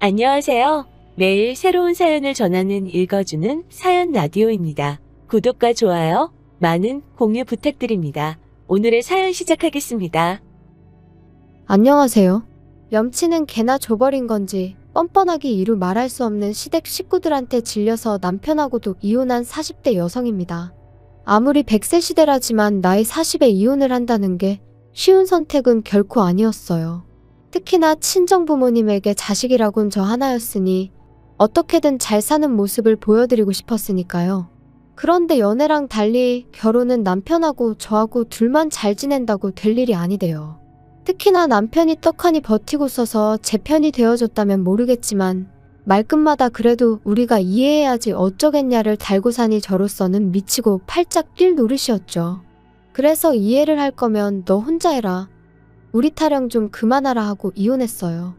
안녕하세요. 매일 새로운 사연을 전하는 읽어주는 사연 라디오입니다. 구독과 좋아요, 많은 공유 부탁드립니다. 오늘의 사연 시작하겠습니다. 안녕하세요. 염치는 개나 줘버린 건지 뻔뻔하기 이루 말할 수 없는 시댁 식구들한테 질려서 남편하고도 이혼한 40대 여성입니다. 아무리 100세 시대라지만 나이 40에 이혼을 한다는 게 쉬운 선택은 결코 아니었어요. 특히나 친정부모님에게 자식이라곤 저 하나였으니 어떻게든 잘 사는 모습을 보여드리고 싶었으니까요. 그런데 연애랑 달리 결혼은 남편하고 저하고 둘만 잘 지낸다고 될 일이 아니대요. 특히나 남편이 떡하니 버티고 서서 제 편이 되어줬다면 모르겠지만 말끝마다 그래도 우리가 이해해야지 어쩌겠냐를 달고 사니 저로서는 미치고 팔짝 뛸 노릇이었죠. 그래서 이해를 할 거면 너 혼자 해라. 우리 타령 좀 그만하라 하고 이혼했어요.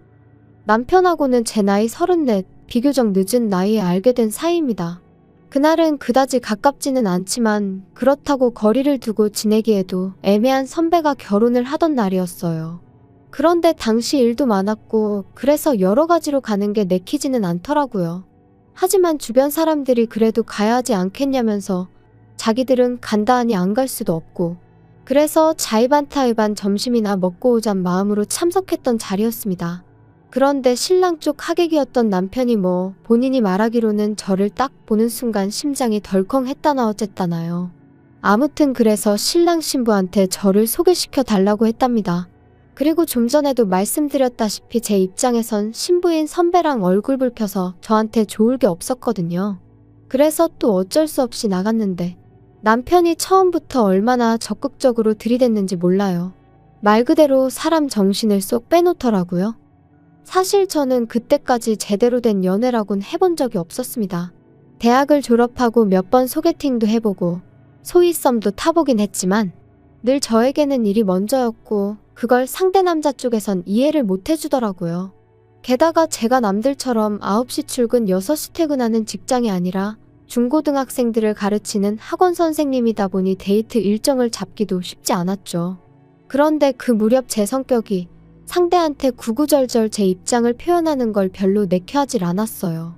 남편하고는 제 나이 34, 비교적 늦은 나이에 알게 된 사이입니다. 그날은 그다지 가깝지는 않지만 그렇다고 거리를 두고 지내기에도 애매한 선배가 결혼을 하던 날이었어요. 그런데 당시 일도 많았고 그래서 여러 가지로 가는 게 내키지는 않더라고요. 하지만 주변 사람들이 그래도 가야 하지 않겠냐면서 자기들은 간다 하니 안 갈 수도 없고 그래서 자의반타의반 점심이나 먹고 오잔 마음으로 참석했던 자리였습니다. 그런데 신랑 쪽 하객이었던 남편이 본인이 말하기로는 저를 딱 보는 순간 심장이 덜컹했다나 어쨌다나요. 아무튼 그래서 신랑 신부한테 저를 소개시켜 달라고 했답니다. 그리고 좀 전에도 말씀드렸다시피 제 입장에선 신부인 선배랑 얼굴 붉혀서 저한테 좋을 게 없었거든요. 그래서 또 어쩔 수 없이 나갔는데 남편이 처음부터 얼마나 적극적으로 들이댔는지 몰라요. 말 그대로 사람 정신을 쏙 빼놓더라고요. 사실 저는 그때까지 제대로 된 연애라곤 해본 적이 없었습니다. 대학을 졸업하고 몇 번 소개팅도 해보고 소위 썸도 타보긴 했지만 늘 저에게는 일이 먼저였고 그걸 상대 남자 쪽에선 이해를 못 해주더라고요. 게다가 제가 남들처럼 9시 출근 6시 퇴근하는 직장이 아니라 중고등학생들을 가르치는 학원 선생님이다 보니 데이트 일정을 잡기도 쉽지 않았죠. 그런데 그 무렵 제 성격이 상대한테 구구절절 제 입장을 표현하는 걸 별로 내켜하질 않았어요.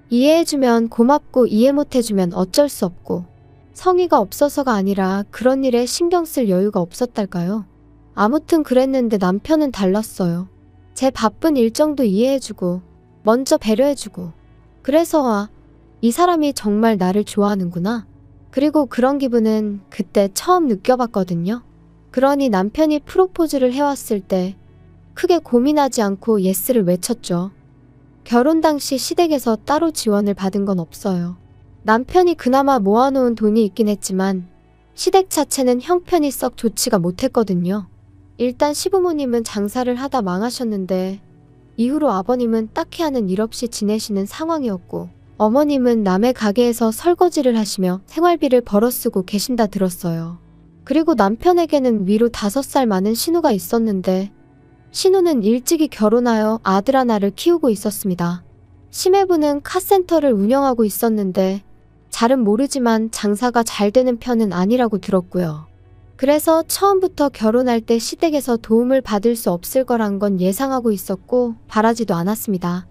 이해해주면 고맙고 이해 못해주면 어쩔 수 없고 성의가 없어서가 아니라 그런 일에 신경 쓸 여유가 없었달까요? 아무튼 그랬는데 남편은 달랐어요. 제 바쁜 일정도 이해해주고 먼저 배려해주고 그래서 이 사람이 정말 나를 좋아하는구나. 그리고 그런 기분은 그때 처음 느껴봤거든요. 그러니 남편이 프로포즈를 해왔을 때 크게 고민하지 않고 예스를 외쳤죠. 결혼 당시 시댁에서 따로 지원을 받은 건 없어요. 남편이 그나마 모아놓은 돈이 있긴 했지만 시댁 자체는 형편이 썩 좋지가 못했거든요. 일단 시부모님은 장사를 하다 망하셨는데 이후로 아버님은 딱히 하는 일 없이 지내시는 상황이었고 어머님은 남의 가게에서 설거지를 하시며 생활비를 벌어쓰고 계신다 들었어요. 그리고 남편에게는 위로 5살 많은 신우가 있었는데 신우는 일찍이 결혼하여 아들 하나를 키우고 있었습니다. 심해부는 카센터를 운영하고 있었는데 잘은 모르지만 장사가 잘 되는 편은 아니라고 들었고요. 그래서 처음부터 결혼할 때 시댁에서 도움을 받을 수 없을 거란 건 예상하고 있었고 바라지도 않았습니다.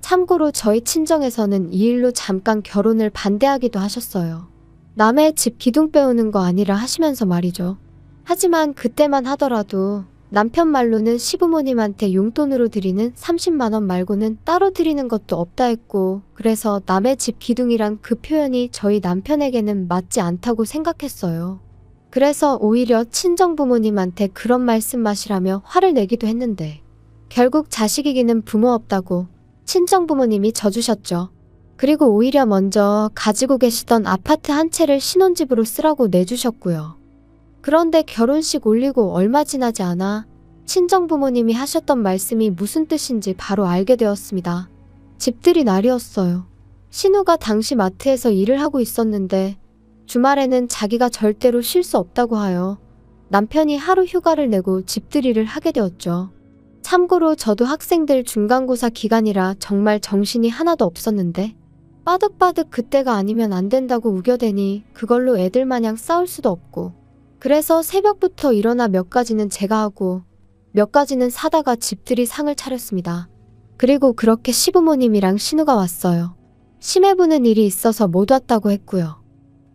참고로 저희 친정에서는 이 일로 잠깐 결혼을 반대하기도 하셨어요. 남의 집 기둥 빼오는 거 아니라 하시면서 말이죠. 하지만 그때만 하더라도 남편 말로는 시부모님한테 용돈으로 드리는 30만 원 말고는 따로 드리는 것도 없다 했고 그래서 남의 집 기둥이란 그 표현이 저희 남편에게는 맞지 않다고 생각했어요. 그래서 오히려 친정부모님한테 그런 말씀마시라며 화를 내기도 했는데 결국 자식이기는 부모 없다고 친정부모님이 져주셨죠. 그리고 오히려 먼저 가지고 계시던 아파트 한 채를 신혼집으로 쓰라고 내주셨고요. 그런데 결혼식 올리고 얼마 지나지 않아 친정부모님이 하셨던 말씀이 무슨 뜻인지 바로 알게 되었습니다. 집들이 날이었어요. 신우가 당시 마트에서 일을 하고 있었는데 주말에는 자기가 절대로 쉴 수 없다고 하여 남편이 하루 휴가를 내고 집들이를 하게 되었죠. 참고로 저도 학생들 중간고사 기간이라 정말 정신이 하나도 없었는데 빠득빠득 그때가 아니면 안 된다고 우겨대니 그걸로 애들 마냥 싸울 수도 없고 그래서 새벽부터 일어나 몇 가지는 제가 하고 몇 가지는 사다가 집들이 상을 차렸습니다. 그리고 그렇게 시부모님이랑 신우가 왔어요. 시매부는 일이 있어서 못 왔다고 했고요.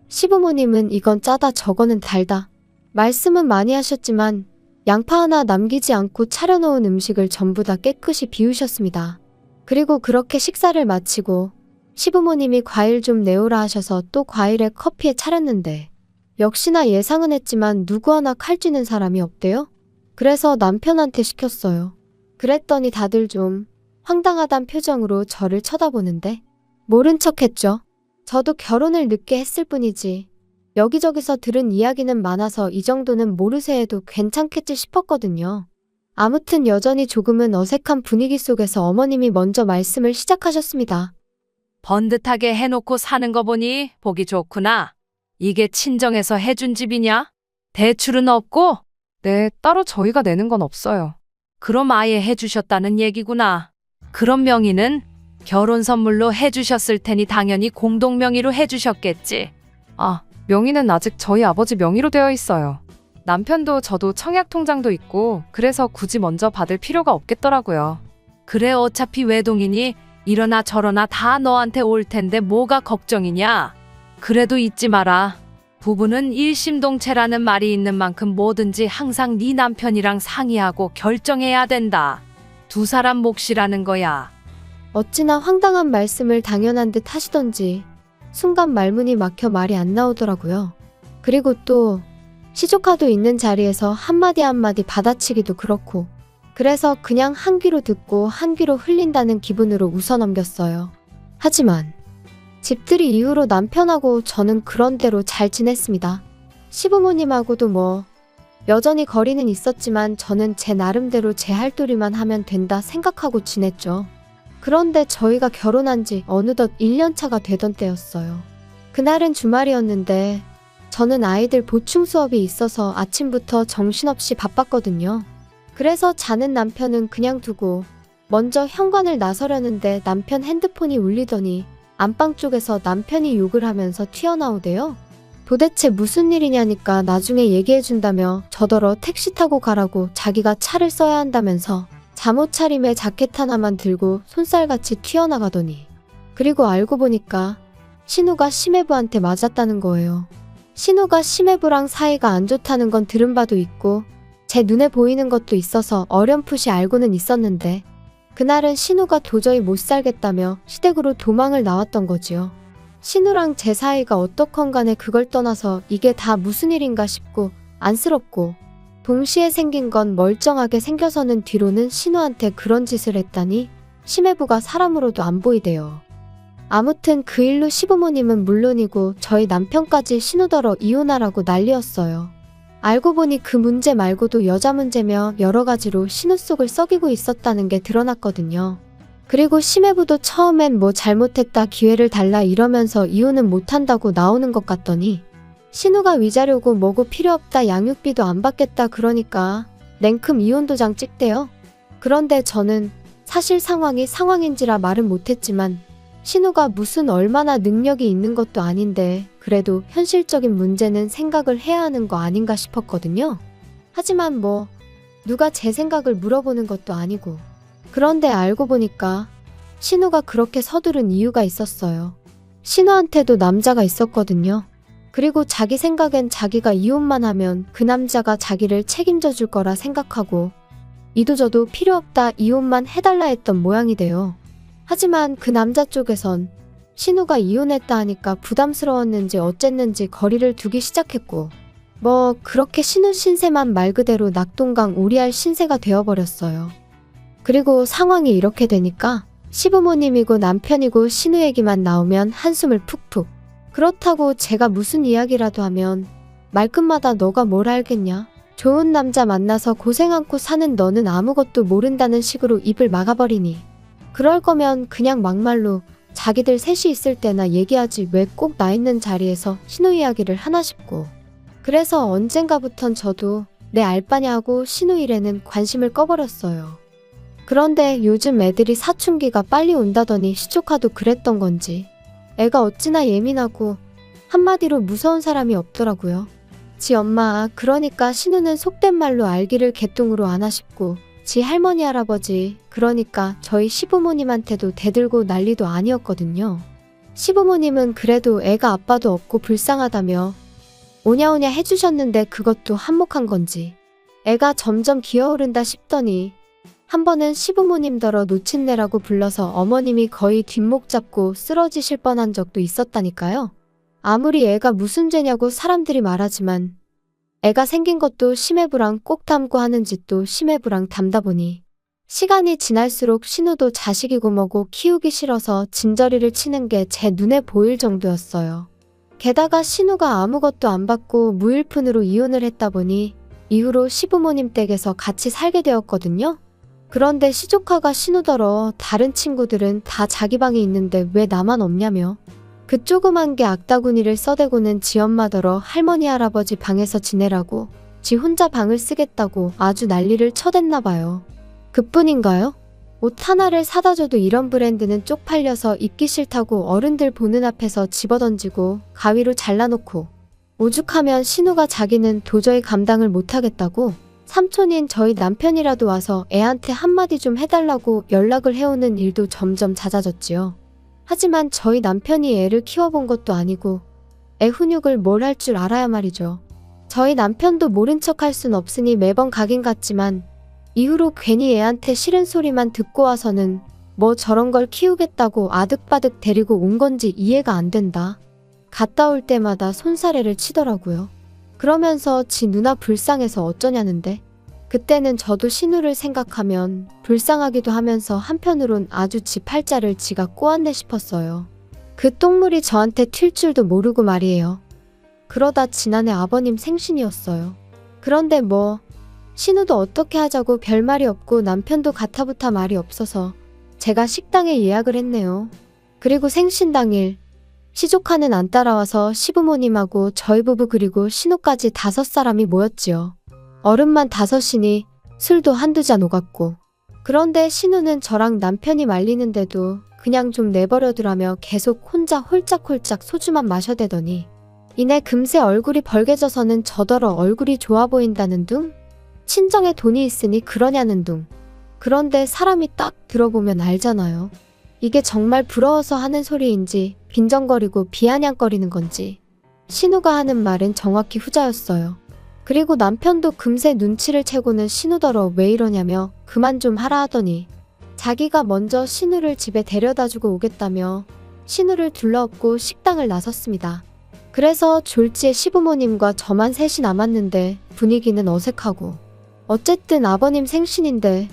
시부모님은 이건 짜다 저거는 달다. 말씀은 많이 하셨지만 양파 하나 남기지 않고 차려놓은 음식을 전부 다 깨끗이 비우셨습니다. 그리고 그렇게 식사를 마치고 시부모님이 과일 좀 내오라 하셔서 또 과일에 커피에 차렸는데 역시나 예상은 했지만 누구 하나 칼 쥐는 사람이 없대요. 그래서 남편한테 시켰어요. 그랬더니 다들 좀 황당하단 표정으로 저를 쳐다보는데 모른 척했죠. 저도 결혼을 늦게 했을 뿐이지 여기저기서 들은 이야기는 많아서 이 정도는 모르쇠 해도 괜찮겠지 싶었거든요. 아무튼 여전히 조금은 어색한 분위기 속에서 어머님이 먼저 말씀을 시작하셨습니다. 번듯하게 해놓고 사는 거 보니 보기 좋구나. 이게 친정에서 해준 집이냐? 대출은 없고? 네, 따로 저희가 내는 건 없어요. 그럼 아예 해주셨다는 얘기구나. 그럼 명의는 결혼 선물로 해주셨을 테니 당연히 공동 명의로 해주셨겠지. 아, 명의는 아직 저희 아버지 명의로 되어 있어요. 남편도 저도 청약 통장도 있고 그래서 굳이 먼저 받을 필요가 없겠더라고요. 그래 어차피 외동이니 이러나 저러나 다 너한테 올 텐데 뭐가 걱정이냐. 그래도 잊지 마라. 부부는 일심동체라는 말이 있는 만큼 뭐든지 항상 네 남편이랑 상의하고 결정해야 된다. 두 사람 몫이라는 거야. 어찌나 황당한 말씀을 당연한 듯 하시던지 순간 말문이 막혀 말이 안 나오더라고요. 그리고 또 시조카도 있는 자리에서 한마디 한마디 받아치기도 그렇고 그래서 그냥 한 귀로 듣고 한 귀로 흘린다는 기분으로 웃어넘겼어요. 하지만 집들이 이후로 남편하고 저는 그런대로 잘 지냈습니다. 시부모님하고도 뭐 여전히 거리는 있었지만 저는 제 나름대로 제 할도리만 하면 된다 생각하고 지냈죠. 그런데 저희가 결혼한 지 어느덧 1년 차가 되던 때였어요. 그날은 주말이었는데 저는 아이들 보충 수업이 있어서 아침부터 정신없이 바빴거든요. 그래서 자는 남편은 그냥 두고 먼저 현관을 나서려는데 남편 핸드폰이 울리더니 안방 쪽에서 남편이 욕을 하면서 튀어나오대요. 도대체 무슨 일이냐니까 나중에 얘기해준다며 저더러 택시 타고 가라고 자기가 차를 써야 한다면서 잠옷 차림에 자켓 하나만 들고 손살같이 튀어나가더니 그리고 알고 보니까 신우가 시매부한테 맞았다는 거예요. 신우가 시매부랑 사이가 안 좋다는 건 들은 바도 있고 제 눈에 보이는 것도 있어서 어렴풋이 알고는 있었는데 그날은 신우가 도저히 못 살겠다며 시댁으로 도망을 나왔던 거지요. 신우랑 제 사이가 어떻건 간에 그걸 떠나서 이게 다 무슨 일인가 싶고 안쓰럽고 동시에 생긴 건 멀쩡하게 생겨서는 뒤로는 신우한테 그런 짓을 했다니 시매부가 사람으로도 안 보이대요. 아무튼 그 일로 시부모님은 물론이고 저희 남편까지 신우더러 이혼하라고 난리였어요. 알고 보니 그 문제 말고도 여자 문제며 여러 가지로 신우 속을 썩이고 있었다는 게 드러났거든요. 그리고 시매부도 처음엔 뭐 잘못했다 기회를 달라 이러면서 이혼은 못한다고 나오는 것 같더니 신우가 위자료고 뭐고 필요 없다 양육비도 안 받겠다 그러니까 냉큼 이혼 도장 찍대요. 그런데 저는 사실 상황이 상황인지라 말은 못했지만 신우가 무슨 얼마나 능력이 있는 것도 아닌데 그래도 현실적인 문제는 생각을 해야 하는 거 아닌가 싶었거든요. 하지만 뭐 누가 제 생각을 물어보는 것도 아니고 그런데 알고 보니까 신우가 그렇게 서두른 이유가 있었어요. 신우한테도 남자가 있었거든요. 그리고 자기 생각엔 자기가 이혼만 하면 그 남자가 자기를 책임져 줄 거라 생각하고 이도저도 필요 없다 이혼만 해달라 했던 모양이 돼요. 하지만 그 남자 쪽에선 신우가 이혼했다 하니까 부담스러웠는지 어쨌는지 거리를 두기 시작했고 뭐 그렇게 신우 신세만 말 그대로 낙동강 오리알 신세가 되어버렸어요. 그리고 상황이 이렇게 되니까 시부모님이고 남편이고 신우 얘기만 나오면 한숨을 푹푹. 그렇다고 제가 무슨 이야기라도 하면 말끝마다 너가 뭘 알겠냐? 좋은 남자 만나서 고생 않고 사는 너는 아무것도 모른다는 식으로 입을 막아버리니 그럴 거면 그냥 막말로 자기들 셋이 있을 때나 얘기하지 왜 꼭 나 있는 자리에서 신우 이야기를 하나 싶고 그래서 언젠가부턴 저도 내 알바냐 하고 신우 일에는 관심을 꺼버렸어요. 그런데 요즘 애들이 사춘기가 빨리 온다더니 시조카도 그랬던 건지 애가 어찌나 예민하고 한마디로 무서운 사람이 없더라고요. 지 엄마 그러니까 신우는 속된 말로 알기를 개똥으로 아나 싶고 지 할머니 할아버지, 그러니까 저희 시부모님한테도 대들고 난리도 아니었거든요. 시부모님은 그래도 애가 아빠도 없고 불쌍하다며 오냐오냐 해주셨는데 그것도 한몫한 건지 애가 점점 기어오른다 싶더니 한 번은 시부모님더러 노친네라고 불러서 어머님이 거의 뒷목 잡고 쓰러지실 뻔한 적도 있었다니까요. 아무리 애가 무슨 죄냐고 사람들이 말하지만 애가 생긴 것도 심해부랑 꼭 닮고 하는 짓도 심해부랑 닮다 보니 시간이 지날수록 신우도 자식이고 뭐고 키우기 싫어서 진저리를 치는 게 제 눈에 보일 정도였어요. 게다가 신우가 아무것도 안 받고 무일푼으로 이혼을 했다 보니 이후로 시부모님 댁에서 같이 살게 되었거든요. 그런데 시조카가 신우더러 다른 친구들은 다 자기 방에 있는데 왜 나만 없냐며 그 조그만 게 악다구니를 써대고는 지 엄마더러 할머니 할아버지 방에서 지내라고 지 혼자 방을 쓰겠다고 아주 난리를 쳐댔나 봐요. 그뿐인가요? 옷 하나를 사다 줘도 이런 브랜드는 쪽팔려서 입기 싫다고 어른들 보는 앞에서 집어던지고 가위로 잘라놓고 오죽하면 신우가 자기는 도저히 감당을 못하겠다고 삼촌인 저희 남편이라도 와서 애한테 한마디 좀 해달라고 연락을 해오는 일도 점점 잦아졌지요. 하지만 저희 남편이 애를 키워본 것도 아니고 애 훈육을 뭘 할 줄 알아야 말이죠. 저희 남편도 모른 척 할 순 없으니 매번 가긴 갔지만 이후로 괜히 애한테 싫은 소리만 듣고 와서는 뭐 저런 걸 키우겠다고 아득바득 데리고 온 건지 이해가 안 된다. 갔다 올 때마다 손사래를 치더라고요. 그러면서 지 누나 불쌍해서 어쩌냐는데 그때는 저도 신우를 생각하면 불쌍하기도 하면서 한편으론 아주 지 팔자를 지가 꼬았네 싶었어요. 그 똥물이 저한테 튈 줄도 모르고 말이에요. 그러다 지난해 아버님 생신이었어요. 그런데 뭐 신우도 어떻게 하자고 별말이 없고 남편도 가타부타 말이 없어서 제가 식당에 예약을 했네요. 그리고 생신 당일 시조카는 안 따라와서 시부모님하고 저희 부부 그리고 신우까지 5사람이 모였지요. 어른만 5이니 술도 한두 잔 오갔고 그런데 신우는 저랑 남편이 말리는데도 그냥 좀 내버려두라며 계속 혼자 홀짝홀짝 소주만 마셔대더니 이내 금세 얼굴이 벌개져서는 저더러 얼굴이 좋아 보인다는 둥? 친정에 돈이 있으니 그러냐는 둥. 그런데 사람이 딱 들어보면 알잖아요. 이게 정말 부러워서 하는 소리인지 빈정거리고 비아냥거리는 건지. 신우가 하는 말은 정확히 후자였어요. 그리고 남편도 금세 눈치를 채고는 신우더러 왜 이러냐며 그만 좀 하라 하더니 자기가 먼저 신우를 집에 데려다주고 오겠다며 신우를 둘러엎고 식당을 나섰습니다. 그래서 졸지에 시부모님과 저만 셋이 남았는데 분위기는 어색하고 어쨌든 아버님 생신인데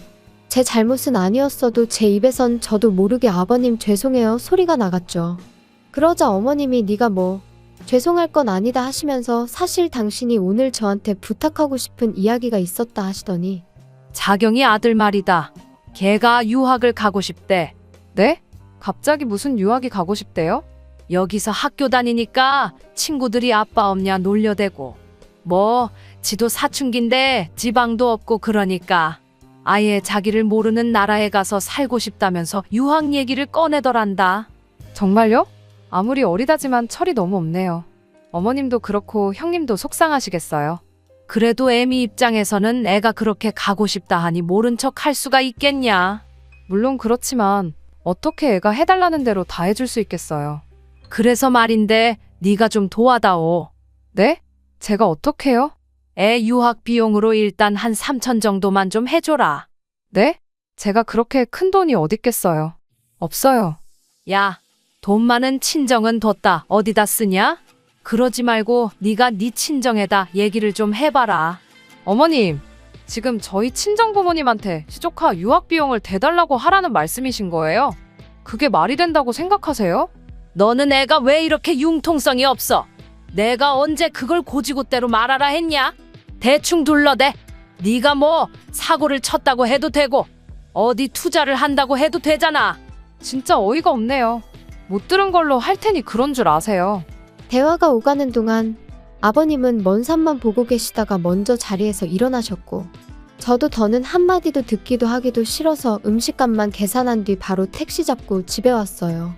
제 잘못은 아니었어도 제 입에선 저도 모르게 아버님 죄송해요 소리가 나갔죠. 그러자 어머님이 네가 뭐 죄송할 건 아니다 하시면서 사실 당신이 오늘 저한테 부탁하고 싶은 이야기가 있었다 하시더니 자경이 아들 말이다. 걔가 유학을 가고 싶대. 네? 갑자기 무슨 유학이 가고 싶대요? 여기서 학교 다니니까 친구들이 아빠 없냐 놀려대고 뭐 지도 사춘기인데 지방도 없고 그러니까 아예 자기를 모르는 나라에 가서 살고 싶다면서 유학 얘기를 꺼내더란다. 정말요? 아무리 어리다지만 철이 너무 없네요. 어머님도 그렇고 형님도 속상하시겠어요. 그래도 애미 입장에서는 애가 그렇게 가고 싶다 하니 모른 척 할 수가 있겠냐. 물론 그렇지만 어떻게 애가 해달라는 대로 다 해줄 수 있겠어요. 그래서 말인데 네가 좀 도와다오. 네? 제가 어떡해요? 애 유학 비용으로 일단 한 3천 정도만 좀 해줘라. 네? 제가 그렇게 큰 돈이 어딨겠어요. 없어요. 야, 돈 많은 친정은 뒀다 어디다 쓰냐? 그러지 말고 네가 네 친정에다 얘기를 좀 해봐라. 어머님, 지금 저희 친정부모님한테 시조카 유학 비용을 대달라고 하라는 말씀이신 거예요? 그게 말이 된다고 생각하세요? 너는 애가 왜 이렇게 융통성이 없어? 내가 언제 그걸 고지고대로 말하라 했냐? 대충 둘러대. 네가 뭐 사고를 쳤다고 해도 되고 어디 투자를 한다고 해도 되잖아. 진짜 어이가 없네요. 못 들은 걸로 할 테니 그런 줄 아세요. 대화가 오가는 동안 아버님은 먼 산만 보고 계시다가 먼저 자리에서 일어나셨고 저도 더는 한마디도 듣기도 하기도 싫어서 음식값만 계산한 뒤 바로 택시 잡고 집에 왔어요.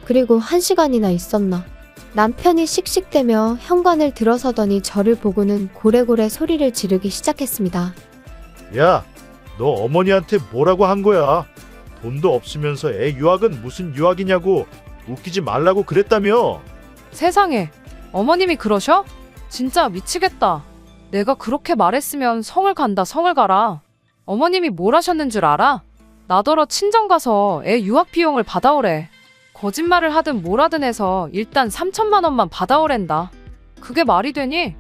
그리고 1시간이나 있었나. 남편이 씩씩대며 현관을 들어서더니 저를 보고는 고래고래 소리를 지르기 시작했습니다. 야, 너 어머니한테 뭐라고 한 거야? 돈도 없으면서 애 유학은 무슨 유학이냐고 웃기지 말라고 그랬다며. 세상에, 어머님이 그러셔? 진짜 미치겠다. 내가 그렇게 말했으면 성을 간다, 성을 가라. 어머님이 뭘 하셨는 줄 알아? 나더러 친정 가서 애 유학 비용을 받아오래. 거짓말을 하든 뭘 하든 해서 일단 3천만 원만 받아오랜다. 그게 말이 되니?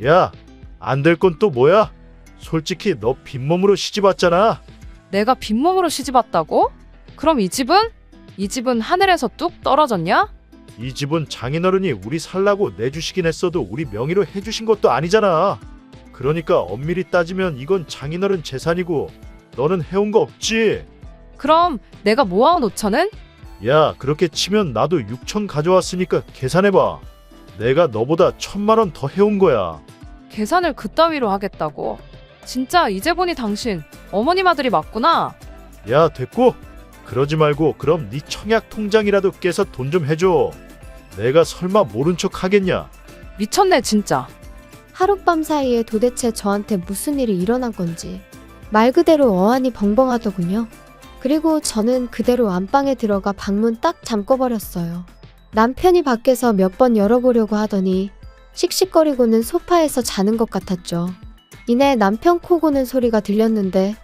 야, 안 될 건 또 뭐야? 솔직히 너 빈몸으로 시집 왔잖아. 내가 빈몸으로 시집왔다고? 그럼 이 집은? 이 집은 하늘에서 뚝 떨어졌냐? 이 집은 장인어른이 우리 살라고 내주시긴 했어도 우리 명의로 해주신 것도 아니잖아. 그러니까 엄밀히 따지면 이건 장인어른 재산이고 너는 해온 거 없지. 그럼 내가 모아온 5천은? 야, 그렇게 치면 나도 6천 가져왔으니까 계산해봐. 내가 너보다 1,000만 원 더 해온 거야. 계산을 그따위로 하겠다고? 진짜 이제 보니 당신 어머님 아들이 맞구나. 야, 됐고? 그러지 말고 그럼 네 청약 통장이라도 깨서 돈 좀 해줘. 내가 설마 모른 척 하겠냐? 미쳤네 진짜. 하룻밤 사이에 도대체 저한테 무슨 일이 일어난 건지 말 그대로 어안이 벙벙하더군요. 그리고 저는 그대로 안방에 들어가 방문 딱 잠궈버렸어요. 남편이 밖에서 몇 번 열어보려고 하더니 씩씩거리고는 소파에서 자는 것 같았죠. 이내 남편 코 고는 소리가 들렸는데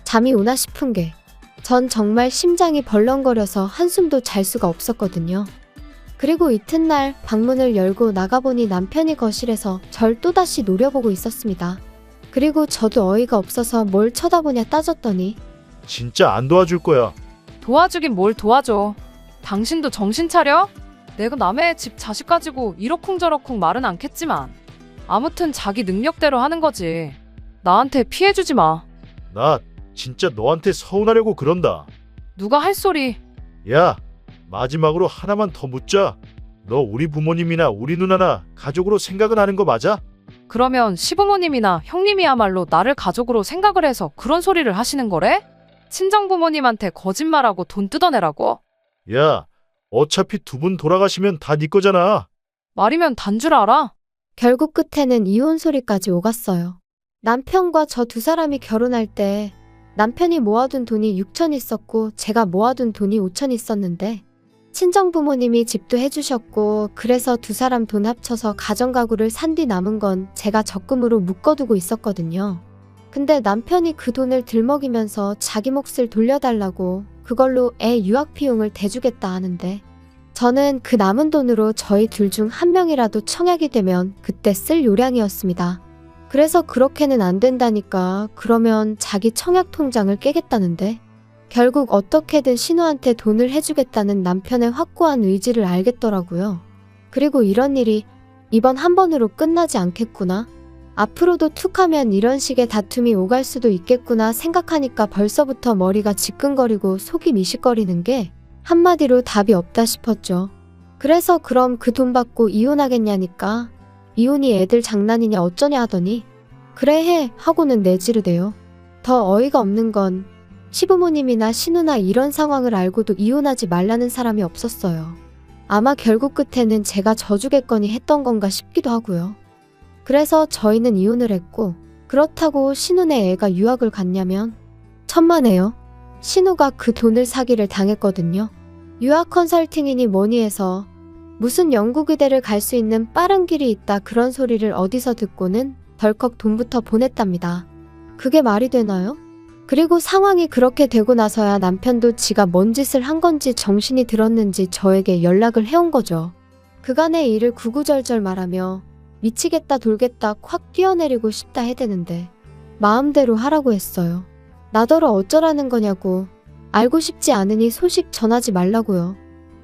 잠이 오나 싶은 게 전 정말 심장이 벌렁거려서 한숨도 잘 수가 없었거든요. 그리고 이튿날 방문을 열고 나가보니 남편이 거실에서 절 또다시 노려보고 있었습니다. 그리고 저도 어이가 없어서 뭘 쳐다보냐 따졌더니 진짜 안 도와줄 거야. 도와주긴 뭘 도와줘. 당신도 정신 차려? 내가 남의 집 자식 가지고 이러쿵저러쿵 말은 않겠지만 아무튼 자기 능력대로 하는 거지. 나한테 피해주지 마. 나 진짜 너한테 서운하려고 그런다. 누가 할 소리. 야, 마지막으로 하나만 더 묻자. 너 우리 부모님이나 우리 누나나 가족으로 생각은 하는 거 맞아? 그러면 시부모님이나 형님이야말로 나를 가족으로 생각을 해서 그런 소리를 하시는 거래? 친정부모님한테 거짓말하고 돈 뜯어내라고? 야, 어차피 두 분 돌아가시면 다 네 거잖아. 말이면 단 줄 알아? 결국 끝에는 이혼 소리까지 오갔어요. 남편과 저 두 사람이 결혼할 때 남편이 모아둔 돈이 6천 있었고 제가 모아둔 돈이 5천 있었는데 친정부모님이 집도 해주셨고 그래서 두 사람 돈 합쳐서 가정가구를 산 뒤 남은 건 제가 적금으로 묶어두고 있었거든요. 근데 남편이 그 돈을 들먹이면서 자기 몫을 돌려달라고 그걸로 애 유학 비용을 대주겠다 하는데 저는 그 남은 돈으로 저희 둘 중 한 명이라도 청약이 되면 그때 쓸 요량이었습니다. 그래서 그렇게는 안 된다니까 그러면 자기 청약 통장을 깨겠다는데 결국 어떻게든 신우한테 돈을 해주겠다는 남편의 확고한 의지를 알겠더라고요. 그리고 이런 일이 이번 한 번으로 끝나지 않겠구나. 앞으로도 툭하면 이런 식의 다툼이 오갈 수도 있겠구나 생각하니까 벌써부터 머리가 지끈거리고 속이 미식거리는 게 한마디로 답이 없다 싶었죠. 그래서 그럼 그 돈 받고 이혼하겠냐니까 이혼이 애들 장난이냐 어쩌냐 하더니 그래 해 하고는 내지르대요. 더 어이가 없는 건 시부모님이나 신우나 이런 상황을 알고도 이혼하지 말라는 사람이 없었어요. 아마 결국 끝에는 제가 져주겠거니 했던 건가 싶기도 하고요. 그래서 저희는 이혼을 했고 그렇다고 신우네 애가 유학을 갔냐면 천만에요. 신우가 그 돈을 사기를 당했거든요. 유학 컨설팅이니 뭐니 해서 무슨 영국의대를 갈 수 있는 빠른 길이 있다 그런 소리를 어디서 듣고는 덜컥 돈부터 보냈답니다. 그게 말이 되나요? 그리고 상황이 그렇게 되고 나서야 남편도 지가 뭔 짓을 한 건지 정신이 들었는지 저에게 연락을 해온 거죠. 그간의 일을 구구절절 말하며 미치겠다 돌겠다 확 뛰어내리고 싶다 해대는데 마음대로 하라고 했어요. 나더러 어쩌라는 거냐고 알고 싶지 않으니 소식 전하지 말라고요.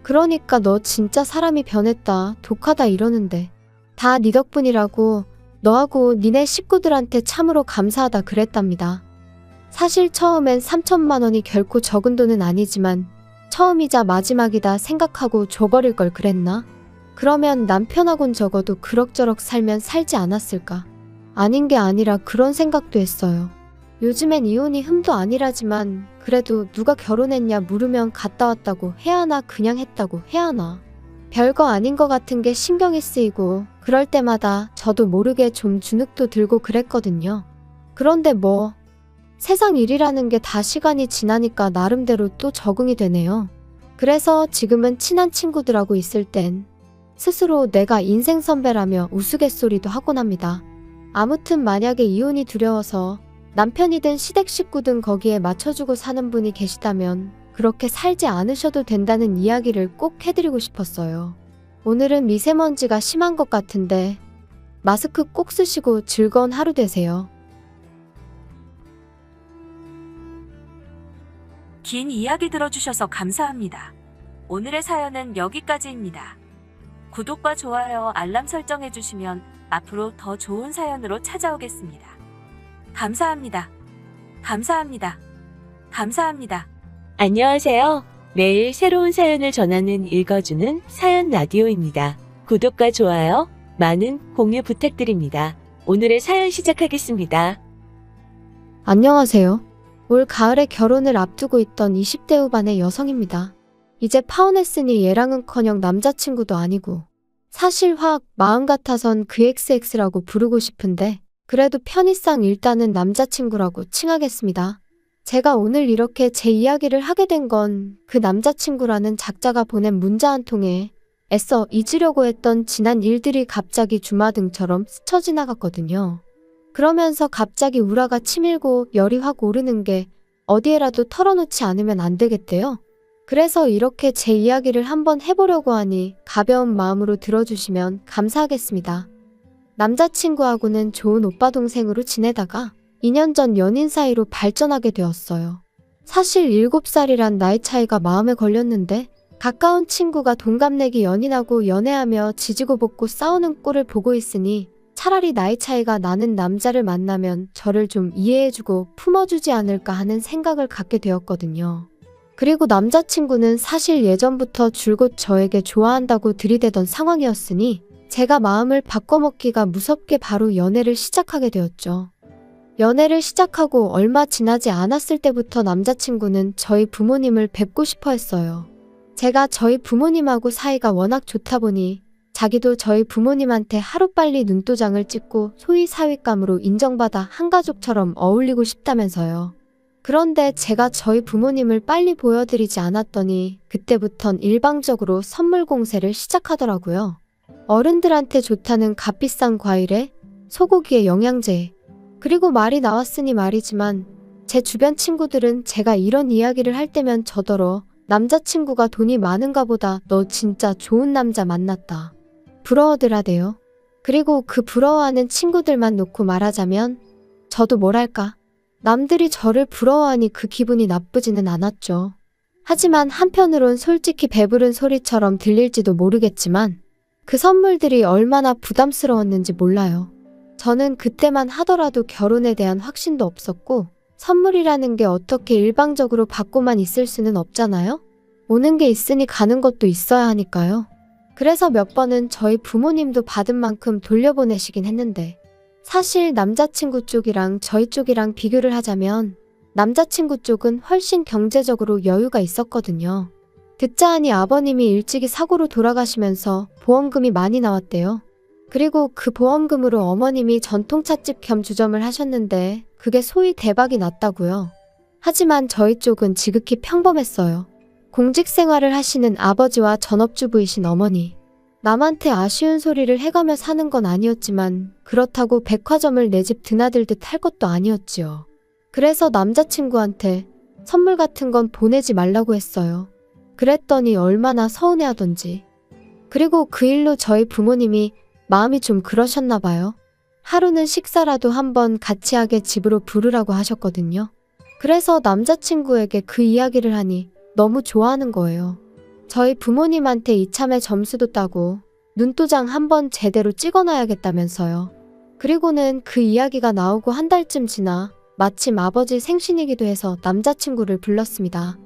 그러니까 너 진짜 사람이 변했다 독하다 이러는데 다 네 덕분이라고 너하고 니네 식구들한테 참으로 감사하다 그랬답니다. 사실 처음엔 3천만 원이 결코 적은 돈은 아니지만 처음이자 마지막이다 생각하고 줘버릴 걸 그랬나? 그러면 남편하곤 적어도 그럭저럭 살면 살지 않았을까? 아닌 게 아니라 그런 생각도 했어요. 요즘엔 이혼이 흠도 아니라지만 그래도 누가 결혼했냐 물으면 갔다 왔다고 해야 하나 그냥 했다고 해야 하나. 별거 아닌 것 같은 게 신경이 쓰이고 그럴 때마다 저도 모르게 좀 주눅도 들고 그랬거든요. 그런데 뭐 세상 일이라는 게 다 시간이 지나니까 나름대로 또 적응이 되네요. 그래서 지금은 친한 친구들하고 있을 땐 스스로 내가 인생 선배라며 우스갯소리도 하곤 합니다. 아무튼 만약에 이혼이 두려워서 남편이든 시댁 식구든 거기에 맞춰주고 사는 분이 계시다면 그렇게 살지 않으셔도 된다는 이야기를 꼭 해드리고 싶었어요. 오늘은 미세먼지가 심한 것 같은데 마스크 꼭 쓰시고 즐거운 하루 되세요. 긴 이야기 들어주셔서 감사합니다. 오늘의 사연은 여기까지입니다. 구독과 좋아요, 알람 설정해주시면 앞으로 더 좋은 사연으로 찾아오겠습니다. 감사합니다. 감사합니다. 감사합니다. 안녕하세요. 매일 새로운 사연을 전하는 읽어주는 사연 라디오입니다. 구독과 좋아요, 많은 공유 부탁드립니다. 오늘의 사연 시작하겠습니다. 안녕하세요. 올 가을에 결혼을 앞두고 있던 20대 후반의 여성입니다. 이제 파혼했으니 얘랑은커녕 남자친구도 아니고 사실 확 마음 같아선 그 XX라고 부르고 싶은데 그래도 편의상 일단은 남자친구라고 칭하겠습니다. 제가 오늘 이렇게 제 이야기를 하게 된 건 그 남자친구라는 작자가 보낸 문자 한 통에 애써 잊으려고 했던 지난 일들이 갑자기 주마등처럼 스쳐 지나갔거든요. 그러면서 갑자기 우라가 치밀고 열이 확 오르는 게 어디에라도 털어놓지 않으면 안 되겠대요. 그래서 이렇게 제 이야기를 한번 해보려고 하니 가벼운 마음으로 들어주시면 감사하겠습니다. 남자친구하고는 좋은 오빠 동생으로 지내다가 2년 전 연인 사이로 발전하게 되었어요. 사실 7살이란 나이 차이가 마음에 걸렸는데 가까운 친구가 동갑내기 연인하고 연애하며 지지고 볶고 싸우는 꼴을 보고 있으니 차라리 나이 차이가 나는 남자를 만나면 저를 좀 이해해주고 품어주지 않을까 하는 생각을 갖게 되었거든요. 그리고 남자친구는 사실 예전부터 줄곧 저에게 좋아한다고 들이대던 상황이었으니 제가 마음을 바꿔먹기가 무섭게 바로 연애를 시작하게 되었죠. 연애를 시작하고 얼마 지나지 않았을 때부터 남자친구는 저희 부모님을 뵙고 싶어 했어요. 제가 저희 부모님하고 사이가 워낙 좋다 보니 자기도 저희 부모님한테 하루빨리 눈도장을 찍고 소위 사윗감으로 인정받아 한가족처럼 어울리고 싶다면서요. 그런데 제가 저희 부모님을 빨리 보여드리지 않았더니 그때부턴 일방적으로 선물 공세를 시작하더라고요. 어른들한테 좋다는 값비싼 과일에 소고기에 영양제, 그리고 말이 나왔으니 말이지만 제 주변 친구들은 제가 이런 이야기를 할 때면 저더러 남자친구가 돈이 많은가 보다 너 진짜 좋은 남자 만났다. 부러워들 하대요. 그리고 그 부러워하는 친구들만 놓고 말하자면 저도 뭐랄까 남들이 저를 부러워하니 그 기분이 나쁘지는 않았죠. 하지만 한편으론 솔직히 배부른 소리처럼 들릴지도 모르겠지만 그 선물들이 얼마나 부담스러웠는지 몰라요. 저는 그때만 하더라도 결혼에 대한 확신도 없었고 선물이라는 게 어떻게 일방적으로 받고만 있을 수는 없잖아요? 오는 게 있으니 가는 것도 있어야 하니까요. 그래서 몇 번은 저희 부모님도 받은 만큼 돌려보내시긴 했는데 사실 남자친구 쪽이랑 저희 쪽이랑 비교를 하자면 남자친구 쪽은 훨씬 경제적으로 여유가 있었거든요. 듣자 하니 아버님이 일찍이 사고로 돌아가시면서 보험금이 많이 나왔대요. 그리고 그 보험금으로 어머님이 전통찻집 겸 주점을 하셨는데 그게 소위 대박이 났다고요. 하지만 저희 쪽은 지극히 평범했어요. 공직 생활을 하시는 아버지와 전업주부이신 어머니. 남한테 아쉬운 소리를 해가며 사는 건 아니었지만 그렇다고 백화점을 내 집 드나들듯 할 것도 아니었지요. 그래서 남자친구한테 선물 같은 건 보내지 말라고 했어요. 그랬더니 얼마나 서운해하던지. 그리고 그 일로 저희 부모님이 마음이 좀 그러셨나 봐요. 하루는 식사라도 한번 같이 하게 집으로 부르라고 하셨거든요. 그래서 남자친구에게 그 이야기를 하니 너무 좋아하는 거예요. 저희 부모님한테 이참에 점수도 따고 눈도장 한번 제대로 찍어놔야겠다면서요. 그리고는 그 이야기가 나오고 한 달쯤 지나 마침 아버지 생신이기도 해서 남자친구를 불렀습니다.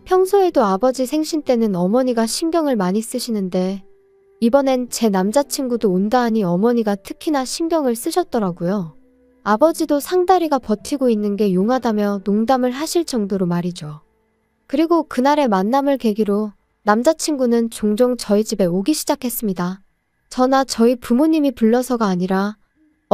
평소에도 아버지 생신 때는 어머니가 신경을 많이 쓰시는데 이번엔 제 남자친구도 온다 하니 어머니가 특히나 신경을 쓰셨더라고요. 아버지도 상다리가 버티고 있는 게 용하다며 농담을 하실 정도로 말이죠. 그리고 그날의 만남을 계기로 남자친구는 종종 저희 집에 오기 시작했습니다. 저나 저희 부모님이 불러서가 아니라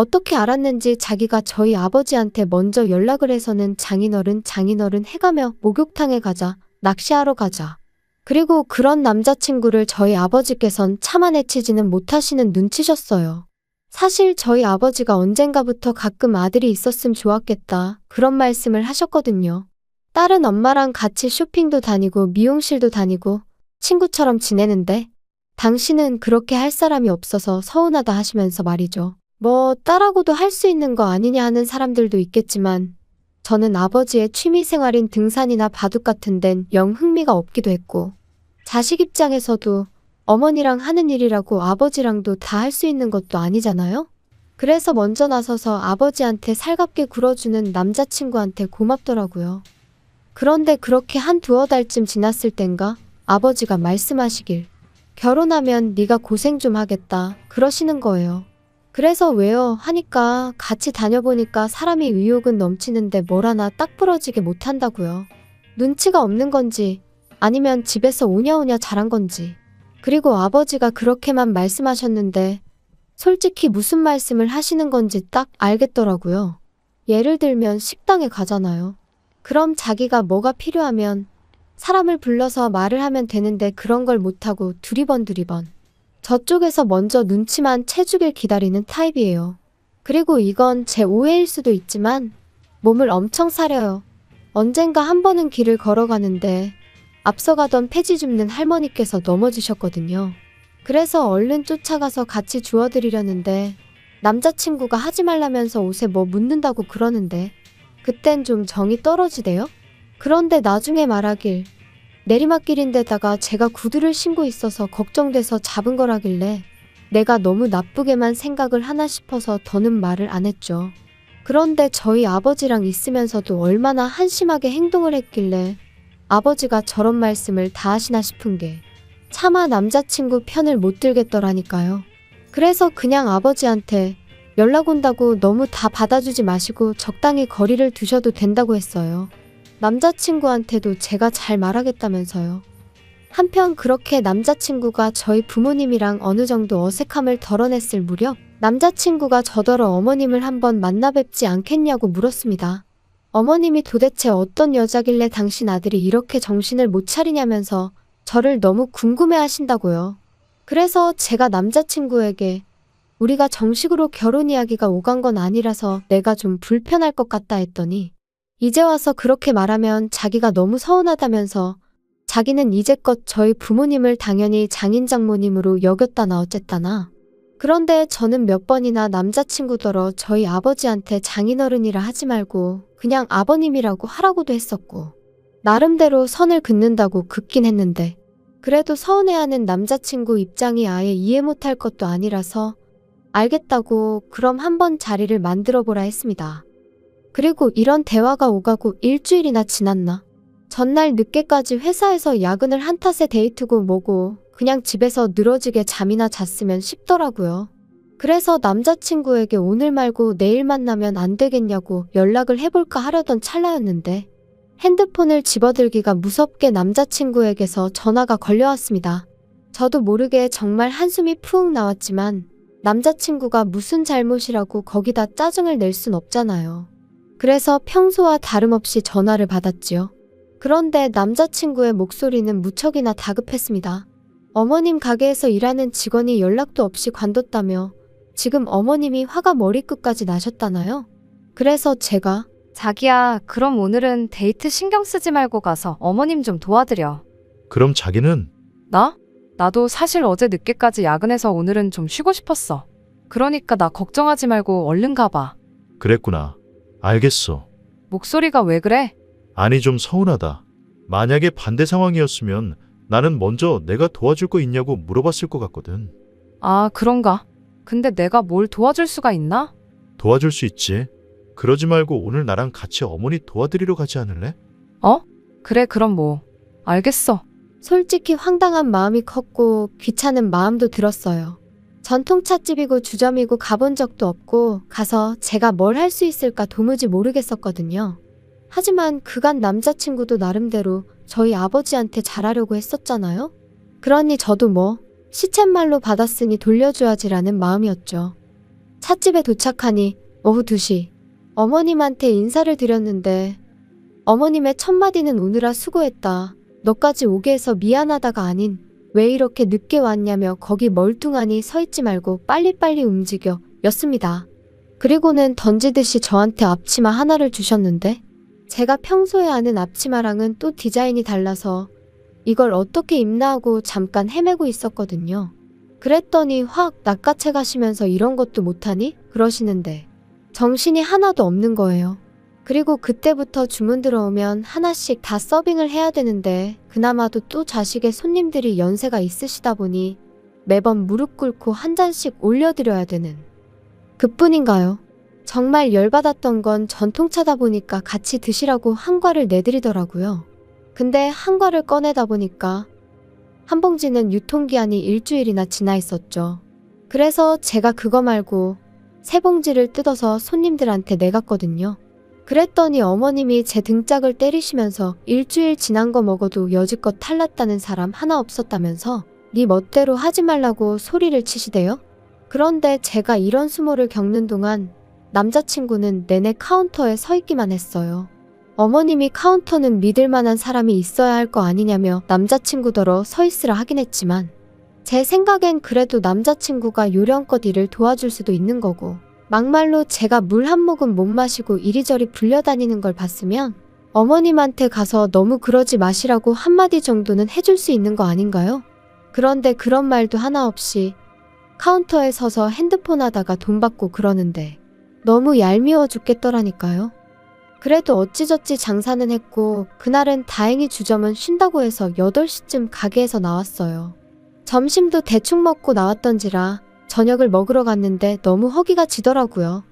어떻게 알았는지 자기가 저희 아버지한테 먼저 연락을 해서는 장인어른 해가며 목욕탕에 가자, 낚시하러 가자. 그리고 그런 남자친구를 저희 아버지께선 참아내치지는 못하시는 눈치셨어요. 사실 저희 아버지가 언젠가부터 가끔 아들이 있었으면 좋았겠다 그런 말씀을 하셨거든요. 딸은 엄마랑 같이 쇼핑도 다니고 미용실도 다니고 친구처럼 지내는데 당신은 그렇게 할 사람이 없어서 서운하다 하시면서 말이죠. 뭐 딸하고도 할 수 있는 거 아니냐 하는 사람들도 있겠지만 저는 아버지의 취미생활인 등산이나 바둑 같은 데는 영 흥미가 없기도 했고 자식 입장에서도 어머니랑 하는 일이라고 아버지랑도 다 할 수 있는 것도 아니잖아요? 그래서 먼저 나서서 아버지한테 살갑게 굴어주는 남자친구한테 고맙더라고요. 그런데 그렇게 한 두어 달쯤 지났을 땐가 아버지가 말씀하시길 결혼하면 네가 고생 좀 하겠다 그러시는 거예요. 그래서 왜요? 하니까 같이 다녀보니까 사람이 의욕은 넘치는데 뭘 하나 딱 부러지게 못한다고요. 눈치가 없는 건지 아니면 집에서 오냐오냐 자란 건지. 그리고 아버지가 그렇게만 말씀하셨는데 솔직히 무슨 말씀을 하시는 건지 딱 알겠더라고요. 예를 들면 식당에 가잖아요. 그럼 자기가 뭐가 필요하면 사람을 불러서 말을 하면 되는데 그런 걸 못하고 두리번 저쪽에서 먼저 눈치만 채주길 기다리는 타입이에요. 그리고 이건 제 오해일 수도 있지만 몸을 엄청 사려요. 언젠가 한 번은 길을 걸어가는데 앞서가던 폐지 줍는 할머니께서 넘어지셨거든요. 그래서 얼른 쫓아가서 같이 주워드리려는데 남자친구가 하지 말라면서 옷에 뭐 묻는다고 그러는데 그땐 좀 정이 떨어지대요. 그런데 나중에 말하길 내리막길인데다가 제가 구두를 신고 있어서 걱정돼서 잡은 거라길래 내가 너무 나쁘게만 생각을 하나 싶어서 더는 말을 안 했죠. 그런데 저희 아버지랑 있으면서도 얼마나 한심하게 행동을 했길래 아버지가 저런 말씀을 다 하시나 싶은 게 차마 남자친구 편을 못 들겠더라니까요. 그래서 그냥 아버지한테 연락 온다고 너무 다 받아주지 마시고 적당히 거리를 두셔도 된다고 했어요. 남자친구한테도 제가 잘 말하겠다면서요. 한편 그렇게 남자친구가 저희 부모님이랑 어느 정도 어색함을 덜어냈을 무렵 남자친구가 저더러 어머님을 한번 만나 뵙지 않겠냐고 물었습니다. 어머님이 도대체 어떤 여자길래 당신 아들이 이렇게 정신을 못 차리냐면서 저를 너무 궁금해 하신다고요. 그래서 제가 남자친구에게 우리가 정식으로 결혼 이야기가 오간 건 아니라서 내가 좀 불편할 것 같다 했더니 이제 와서 그렇게 말하면 자기가 너무 서운하다면서 자기는 이제껏 저희 부모님을 당연히 장인장모님으로 여겼다나 어쨌다나. 그런데 저는 몇 번이나 남자친구더러 저희 아버지한테 장인어른이라 하지 말고 그냥 아버님이라고 하라고도 했었고 나름대로 선을 긋는다고 긋긴 했는데 그래도 서운해하는 남자친구 입장이 아예 이해 못할 것도 아니라서 알겠다고 그럼 한번 자리를 만들어보라 했습니다. 그리고 이런 대화가 오가고 일주일이나 지났나? 전날 늦게까지 회사에서 야근을 한 탓에 데이트고 뭐고 그냥 집에서 늘어지게 잠이나 잤으면 싶더라고요. 그래서 남자친구에게 오늘 말고 내일 만나면 안 되겠냐고 연락을 해볼까 하려던 찰나였는데 핸드폰을 집어들기가 무섭게 남자친구에게서 전화가 걸려왔습니다. 저도 모르게 정말 한숨이 푹 나왔지만 남자친구가 무슨 잘못이라고 거기다 짜증을 낼 순 없잖아요. 그래서 평소와 다름없이 전화를 받았지요. 그런데 남자친구의 목소리는 무척이나 다급했습니다. 어머님 가게에서 일하는 직원이 연락도 없이 관뒀다며 지금 어머님이 화가 머리끝까지 나셨다나요? 그래서 제가 자기야, 그럼 오늘은 데이트 신경 쓰지 말고 가서 어머님 좀 도와드려. 그럼 자기는 나? 나도 사실 어제 늦게까지 야근해서 오늘은 좀 쉬고 싶었어. 그러니까 나 걱정하지 말고 얼른 가봐. 그랬구나. 알겠어. 목소리가 왜 그래? 아니 좀 서운하다. 만약에 반대 상황이었으면 나는 먼저 내가 도와줄 거 있냐고 물어봤을 것 같거든. 아, 그런가? 근데 내가 뭘 도와줄 수가 있나? 도와줄 수 있지. 그러지 말고 오늘 나랑 같이 어머니 도와드리러 가지 않을래? 그래, 그럼 뭐. 알겠어. 솔직히 황당한 마음이 컸고 귀찮은 마음도 들었어요. 전통찻집이고 주점이고 가본 적도 없고 가서 제가 뭘 할 수 있을까 도무지 모르겠었거든요. 하지만 그간 남자친구도 나름대로 저희 아버지한테 잘하려고 했었잖아요. 그러니 저도 뭐 시쳇말로 받았으니 돌려줘야지라는 마음이었죠. 찻집에 도착하니 오후 2시. 어머님한테 인사를 드렸는데 어머님의 첫마디는 오느라 수고했다. 너까지 오게 해서 미안하다가 아닌 왜 이렇게 늦게 왔냐며 거기 멀뚱하니 서 있지 말고 빨리빨리 움직여 였습니다. 그리고는 던지듯이 저한테 앞치마 하나를 주셨는데 제가 평소에 아는 앞치마랑은 또 디자인이 달라서 이걸 어떻게 입나 하고 잠깐 헤매고 있었거든요. 그랬더니 확 낚아채 가시면서 이런 것도 못하니? 그러시는데 정신이 하나도 없는 거예요. 그리고 그때부터 주문 들어오면 하나씩 다 서빙을 해야 되는데 그나마도 또 자식의 손님들이 연세가 있으시다 보니 매번 무릎 꿇고 한 잔씩 올려드려야 되는 그뿐인가요? 정말 열받았던 건 전통차다 보니까 같이 드시라고 한과를 내드리더라고요. 근데 한과를 꺼내다 보니까 한 봉지는 유통기한이 일주일이나 지나 있었죠. 그래서 제가 그거 말고 3봉지를 뜯어서 손님들한테 내갔거든요. 그랬더니 어머님이 제 등짝을 때리시면서 일주일 지난 거 먹어도 여지껏 탈났다는 사람 하나 없었다면서 네 멋대로 하지 말라고 소리를 치시대요. 그런데 제가 이런 수모를 겪는 동안 남자친구는 내내 카운터에 서 있기만 했어요. 어머님이 카운터는 믿을 만한 사람이 있어야 할 거 아니냐며 남자친구더러 서 있으라 하긴 했지만 제 생각엔 그래도 남자친구가 요령껏 일을 도와줄 수도 있는 거고 막말로 제가 물 한 모금 못 마시고 이리저리 불려다니는 걸 봤으면 어머님한테 가서 너무 그러지 마시라고 한마디 정도는 해줄 수 있는 거 아닌가요? 그런데 그런 말도 하나 없이 카운터에 서서 핸드폰 하다가 돈 받고 그러는데 너무 얄미워 죽겠더라니까요. 그래도 어찌저찌 장사는 했고 그날은 다행히 주점은 쉰다고 해서 8시쯤 가게에서 나왔어요. 점심도 대충 먹고 나왔던지라 저녁을 먹으러 갔는데 너무 허기가 지더라고요.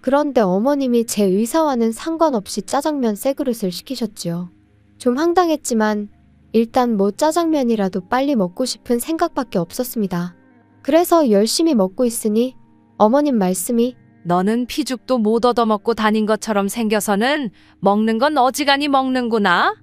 그런데 어머님이 제 의사와는 상관없이 짜장면 세 그릇을 시키셨지요. 좀 황당했지만 일단 뭐 짜장면이라도 빨리 먹고 싶은 생각밖에 없었습니다. 그래서 열심히 먹고 있으니 어머님 말씀이 너는 피죽도 못 얻어먹고 다닌 것처럼 생겨서는 먹는 건 어지간히 먹는구나.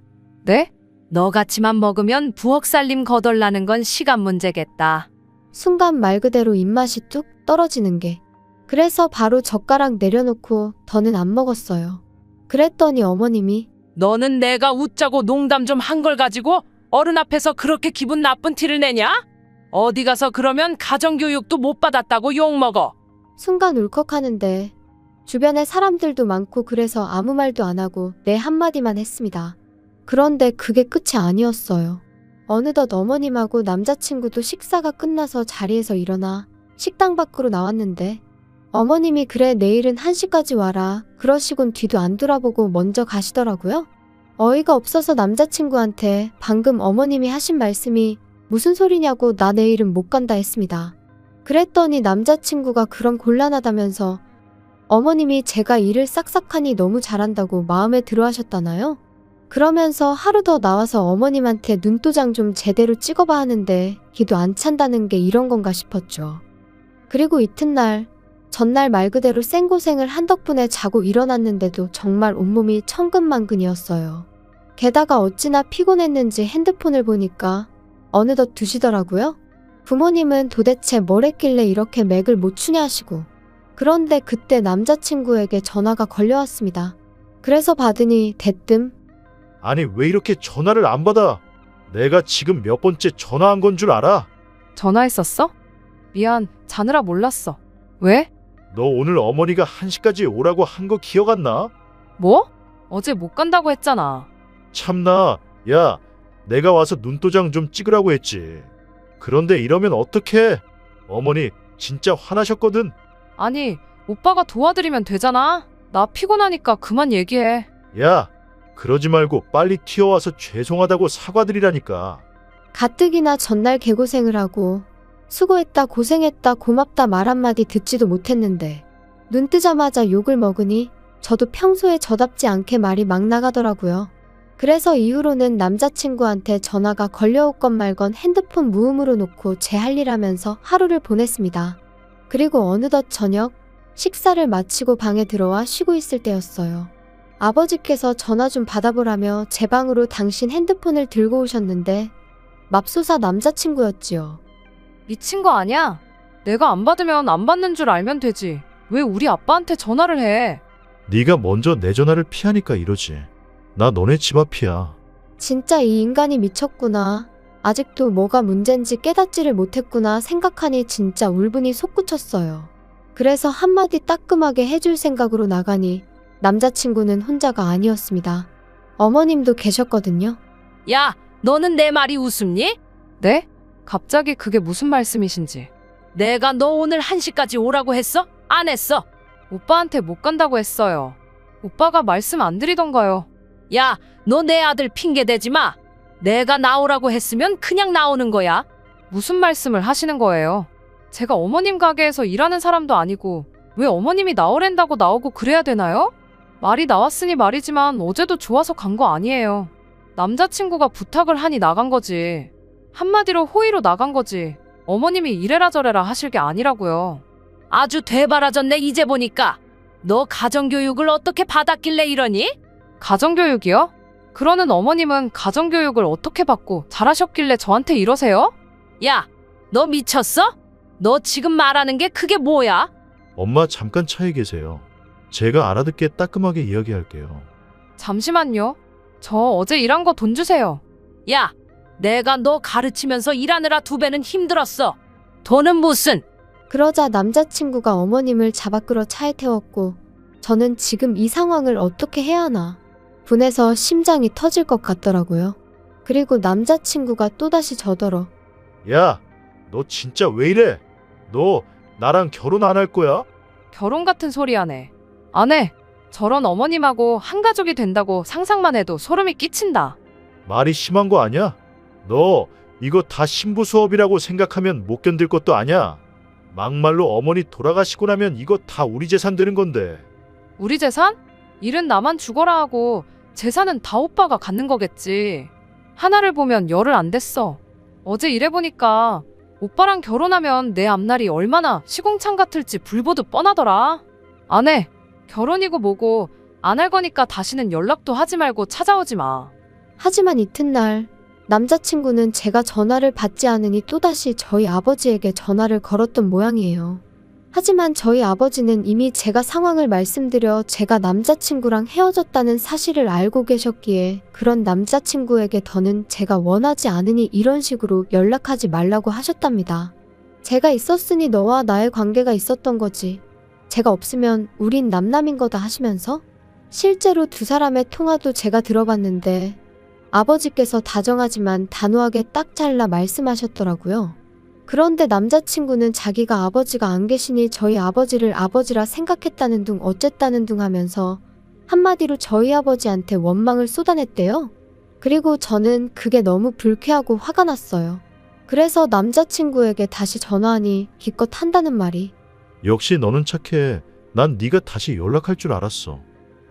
네? 너같이만 먹으면 부엌 살림 거덜나는 건 시간 문제겠다. 순간 말 그대로 입맛이 뚝 떨어지는 게. 그래서 바로 젓가락 내려놓고 더는 안 먹었어요. 그랬더니 어머님이 너는 내가 웃자고 농담 좀 한 걸 가지고 어른 앞에서 그렇게 기분 나쁜 티를 내냐? 어디 가서 그러면 가정교육도 못 받았다고 욕먹어. 순간 울컥하는데 주변에 사람들도 많고 그래서 아무 말도 안 하고 네 한마디만 했습니다. 그런데 그게 끝이 아니었어요. 어느덧 어머님하고 남자친구도 식사가 끝나서 자리에서 일어나 식당 밖으로 나왔는데 어머님이 그래 내일은 1시까지 와라 그러시곤 뒤도 안 돌아보고 먼저 가시더라고요. 어이가 없어서 남자친구한테 방금 어머님이 하신 말씀이 무슨 소리냐고 나 내일은 못 간다 했습니다. 그랬더니 남자친구가 그럼 곤란하다면서 어머님이 제가 일을 싹싹하니 너무 잘한다고 마음에 들어 하셨다나요? 그러면서 하루 더 나와서 어머님한테 눈도장 좀 제대로 찍어봐 하는데 기도 안 찬다는 게 이런 건가 싶었죠. 그리고 이튿날 전날 말 그대로 생고생을 한 덕분에 자고 일어났는데도 정말 온몸이 천근만근이었어요. 게다가 어찌나 피곤했는지 핸드폰을 보니까 어느덧 2시더라고요. 부모님은 도대체 뭘 했길래 이렇게 맥을 못 추냐 하시고 그런데 그때 남자친구에게 전화가 걸려왔습니다. 그래서 받으니 대뜸 아니 왜 이렇게 전화를 안 받아? 내가 지금 몇 번째 전화한 건 줄 알아? 전화했었어? 미안, 자느라 몰랐어. 왜? 너 오늘 어머니가 1시까지 오라고 한 거 기억 안 나? 뭐? 어제 못 간다고 했잖아. 참나, 야, 내가 와서 눈도장 좀 찍으라고 했지. 그런데 이러면 어떡해? 어머니 진짜 화나셨거든. 아니, 오빠가 도와드리면 되잖아. 나 피곤하니까 그만 얘기해. 야, 그러지 말고 빨리 튀어와서 죄송하다고 사과드리라니까. 가뜩이나 전날 개고생을 하고 수고했다 고생했다 고맙다 말 한마디 듣지도 못했는데 눈 뜨자마자 욕을 먹으니 저도 평소에 저답지 않게 말이 막 나가더라고요. 그래서 이후로는 남자친구한테 전화가 걸려오건 말건 핸드폰 무음으로 놓고 제 할 일 하면서 하루를 보냈습니다. 그리고 어느덧 저녁 식사를 마치고 방에 들어와 쉬고 있을 때였어요. 아버지께서 전화 좀 받아보라며 제 방으로 당신 핸드폰을 들고 오셨는데 맙소사 남자친구였지요. 미친 거 아니야? 내가 안 받으면 안 받는 줄 알면 되지. 왜 우리 아빠한테 전화를 해? 네가 먼저 내 전화를 피하니까 이러지. 나 너네 집 앞이야. 진짜 이 인간이 미쳤구나. 아직도 뭐가 문제인지 깨닫지를 못했구나 생각하니 진짜 울분이 솟구쳤어요. 그래서 한마디 따끔하게 해줄 생각으로 나가니 남자친구는 혼자가 아니었습니다. 어머님도 계셨거든요. 야, 너는 내 말이 웃음니? 네? 갑자기 그게 무슨 말씀이신지. 내가 너 오늘 1시까지 오라고 했어? 안 했어? 오빠한테 못 간다고 했어요. 오빠가 말씀 안 드리던가요. 야, 너 내 아들 핑계 대지 마. 내가 나오라고 했으면 그냥 나오는 거야. 무슨 말씀을 하시는 거예요? 제가 어머님 가게에서 일하는 사람도 아니고 왜 어머님이 나오랜다고 나오고 그래야 되나요? 말이 나왔으니 말이지만 어제도 좋아서 간 거 아니에요. 남자친구가 부탁을 하니 나간 거지. 한마디로 호의로 나간 거지. 어머님이 이래라 저래라 하실 게 아니라고요. 아주 되바라졌네 이제 보니까. 너 가정교육을 어떻게 받았길래 이러니? 가정교육이요? 그러는 어머님은 가정교육을 어떻게 받고 잘하셨길래 저한테 이러세요? 야, 너 미쳤어? 너 지금 말하는 게 그게 뭐야? 엄마 잠깐 차에 계세요. 제가 알아듣게 따끔하게 이야기할게요. 잠시만요. 저 어제 일한 거 돈 주세요. 야, 내가 너 가르치면서 일하느라 2배는 힘들었어. 돈은 무슨? 그러자 남자친구가 어머님을 잡아 끌어 차에 태웠고 저는 지금 이 상황을 어떻게 해야 하나 분해서 심장이 터질 것 같더라고요. 그리고 남자친구가 또다시 저더러 야, 너 진짜 왜 이래? 너 나랑 결혼 안 할 거야? 결혼 같은 소리 하네. 안 해. 저런 어머님하고 한 가족이 된다고 상상만 해도 소름이 끼친다. 말이 심한 거 아니야? 너 이거 다 신부 수업이라고 생각하면 못 견딜 것도 아니야. 막말로 어머니 돌아가시고 나면 이거 다 우리 재산 되는 건데. 우리 재산? 일은 나만 죽어라 하고 재산은 다 오빠가 갖는 거겠지. 하나를 보면 열을 안 댔어. 어제 일해보니까 오빠랑 결혼하면 내 앞날이 얼마나 시궁창 같을지 불보듯 뻔하더라. 안 해. 결혼이고 뭐고 안 할 거니까 다시는 연락도 하지 말고 찾아오지 마. 하지만 이튿날 남자친구는 제가 전화를 받지 않으니 또다시 저희 아버지에게 전화를 걸었던 모양이에요. 하지만 저희 아버지는 이미 제가 상황을 말씀드려 제가 남자친구랑 헤어졌다는 사실을 알고 계셨기에 그런 남자친구에게 더는 제가 원하지 않으니 이런 식으로 연락하지 말라고 하셨답니다. 제가 있었으니 너와 나의 관계가 있었던 거지. 제가 없으면 우린 남남인 거다 하시면서 실제로 두 사람의 통화도 제가 들어봤는데 아버지께서 다정하지만 단호하게 딱 잘라 말씀하셨더라고요. 그런데 남자친구는 자기가 아버지가 안 계시니 저희 아버지를 아버지라 생각했다는 둥 어쨌다는 둥 하면서 한마디로 저희 아버지한테 원망을 쏟아냈대요. 그리고 저는 그게 너무 불쾌하고 화가 났어요. 그래서 남자친구에게 다시 전화하니 기껏 한다는 말이 역시 너는 착해. 난 네가 다시 연락할 줄 알았어.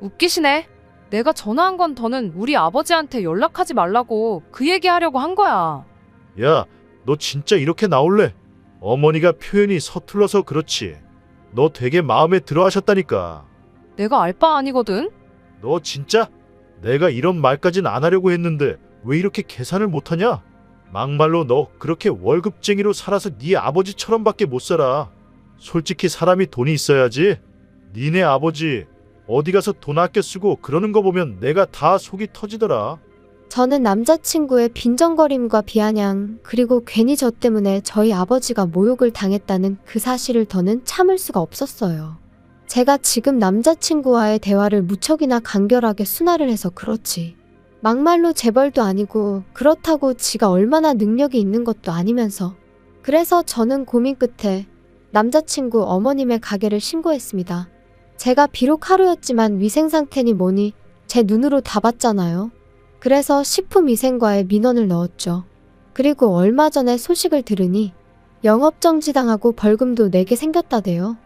웃기시네. 내가 전화한 건 더는 우리 아버지한테 연락하지 말라고 그 얘기하려고 한 거야. 야, 너 진짜 이렇게 나올래? 어머니가 표현이 서툴러서 그렇지. 너 되게 마음에 들어 하셨다니까. 내가 알 바 아니거든? 너 진짜? 내가 이런 말까진 안 하려고 했는데 왜 이렇게 계산을 못하냐? 막말로 너 그렇게 월급쟁이로 살아서 네 아버지처럼밖에 못 살아. 솔직히 사람이 돈이 있어야지. 니네 아버지 어디 가서 돈 아껴 쓰고 그러는 거 보면 내가 다 속이 터지더라. 저는 남자친구의 빈정거림과 비아냥 그리고 괜히 저 때문에 저희 아버지가 모욕을 당했다는 그 사실을 더는 참을 수가 없었어요. 제가 지금 남자친구와의 대화를 무척이나 간결하게 순화를 해서 그렇지. 막말로 재벌도 아니고 그렇다고 지가 얼마나 능력이 있는 것도 아니면서 그래서 저는 고민 끝에 남자친구 어머님의 가게를 신고했습니다. 제가 비록 하루였지만 위생 상태니 뭐니 제 눈으로 다 봤잖아요. 그래서 식품위생과에 민원을 넣었죠. 그리고 얼마 전에 소식을 들으니 영업정지당하고 벌금도 내게 생겼다대요.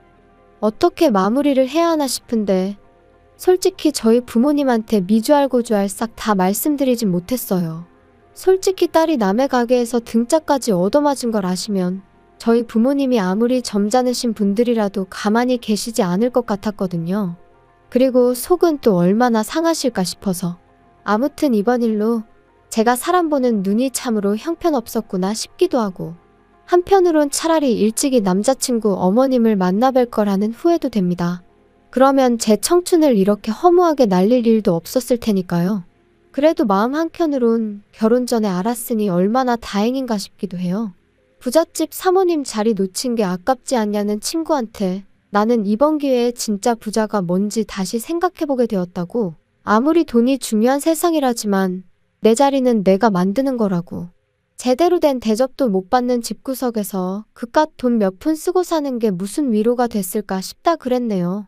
어떻게 마무리를 해야 하나 싶은데 솔직히 저희 부모님한테 미주알고주알 싹 다 말씀드리진 못했어요. 솔직히 딸이 남의 가게에서 등짝까지 얻어맞은 걸 아시면 저희 부모님이 아무리 점잖으신 분들이라도 가만히 계시지 않을 것 같았거든요. 그리고 속은 또 얼마나 상하실까 싶어서. 아무튼 이번 일로 제가 사람 보는 눈이 참으로 형편없었구나 싶기도 하고 한편으론 차라리 일찍이 남자친구 어머님을 만나뵐 거라는 후회도 됩니다. 그러면 제 청춘을 이렇게 허무하게 날릴 일도 없었을 테니까요. 그래도 마음 한켠으론 결혼 전에 알았으니 얼마나 다행인가 싶기도 해요. 부잣집 사모님 자리 놓친 게 아깝지 않냐는 친구한테 나는 이번 기회에 진짜 부자가 뭔지 다시 생각해보게 되었다고. 아무리 돈이 중요한 세상이라지만 내 자리는 내가 만드는 거라고. 제대로 된 대접도 못 받는 집구석에서 그깟 돈 몇 푼 쓰고 사는 게 무슨 위로가 됐을까 싶다 그랬네요.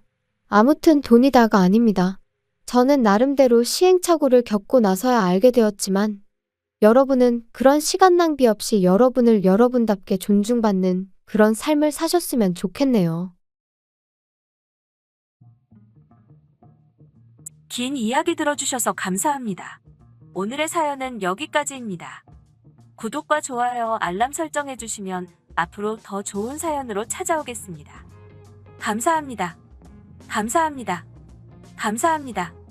아무튼 돈이 다가 아닙니다. 저는 나름대로 시행착오를 겪고 나서야 알게 되었지만 여러분은 그런 시간 낭비 없이 여러분을 여러분답게 존중받는 그런 삶을 사셨으면 좋겠네요. 긴 이야기 들어주셔서 감사합니다. 오늘의 사연은 여기까지입니다. 구독과 좋아요, 알람 설정해주시면 앞으로 더 좋은 사연으로 찾아오겠습니다. 감사합니다. 감사합니다. 감사합니다.